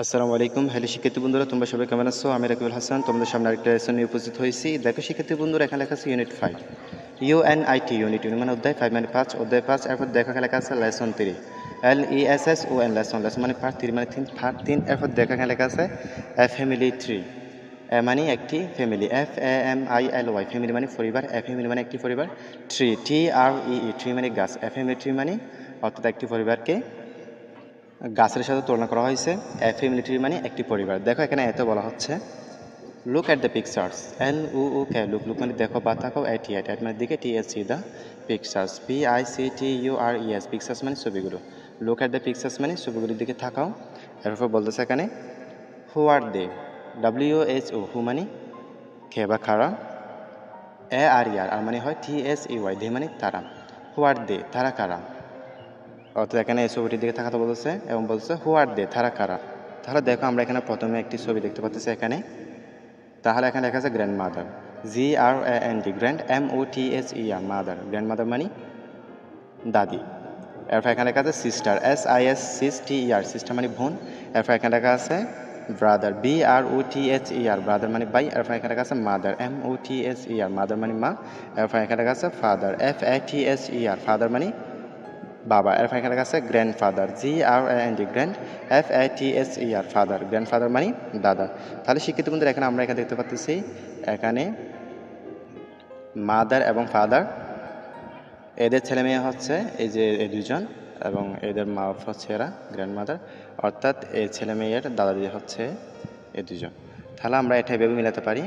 আসসালামু আলাইকুম। হ্যালো শিক্ষার্থী বন্ধুরা, তোমরা সবাই কেমন আছো? আমি রাকিবুল হাসান তোমাদের সামনে আরেকটা লেসন নিয়ে উপস্থিত হয়েছি। দেখো শিক্ষার্থী বন্ধুরা, এখানে লেখা আছে ইউনিট 5 ইউএনআইটি ইউনিট মানে অধ্যায় 5 মানে 5 অধ্যায় 5। এরপর দেখো এখানে লেখা আছে লেসন 3 LESSON লেসন মানে পার্ট 3 মানে পার্ট 3। এরপর দেখো এখানে লেখা আছে এ ফ্যামিলি ট্রি, এ মানে একটি ফ্যামিলি, FAMILY ফ্যামিলি মানে পরিবার, এ ফ্যামিলি মানে একটি পরিবার, ট্রি TREE ট্রি মানে গাছ, এ ফ্যামিলি ট্রি মানে অর্থাৎ একটি পরিবারকে গাছের সাথে তুলনা করা হয়েছে। এ ফ্যামিলি ট্রি মানে একটি পরিবার। দেখো এখানে এত বলা হচ্ছে look at the pictures, LUK look মানে দেখো বা তাকাও, অ্যাট মানে দিকে, TSC the pictures, PICTURES pictures মানে ছবিগুলো, লুক অ্যাট দ্য পিকচার্স মানে ছবিগুলোর দিকে তাকাও। এরপর বলতেছে এখানে হু আর দে, WHO হু মানে খে বা খারা, ARER আর মানে হয় TSEY দে মানে তারা, হু আর দে তারা কারা, অর্থাৎ এখানে এই ছবিটির দিকে তাকাতে বলতেছে এবং বলছে হু আর দে তারা কারা। তাহলে দেখো আমরা এখানে প্রথমে একটি ছবি দেখতে পাচ্ছি এখানে। তাহলে এখানে লেখা আছে grand mother, GRAND grand MOTHER mother, grand mother মানে দাদি। এরপর এখানে লেখা আছে সিস্টার, SISTER সিস্টার মানে বোন। এরপর এখানে লেখা আছে ব্রাদার, BROTHER ব্রাদার মানে ভাই। এরপর এখানে লেখা আছে মাদার, MOTHER মাদার মানে মা। এরপর এখানে লেখা আছে ফাদার, FATHER ফাদার মানে বাবা। এরপর এখানে লেখা আছে grandfather, GRAND FATHER father, grandfather মানে দাদা। তাহলে শিক্ষিত বন্ধুরা, এখানে আমরা এখানে দেখতে পাচ্ছি এখানে মাদার এবং ফাদার, এদের ছেলে মেয়ে হচ্ছে এই যে এই দুজন, এবং এদের মা হচ্ছে এরা গ্র্যান্ডমাদার, অর্থাৎ এই ছেলে মেয়ের দাদা দিদি হচ্ছে এই দুজন। তাহলে আমরা এটা এভাবে মিলাতে পারি,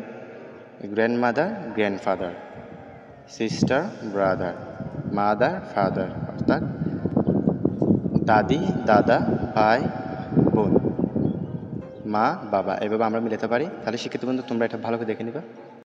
grandmother grandfather, sister brother, mother father, অর্থাৎ দাদি দাদা ভাই বোন, মা বাবা, এভাবে আমরা মিলাতে পারি। তাহলে শিক্ষিত বন্ধু তোমরা এটা ভালো করে দেখে নিবা।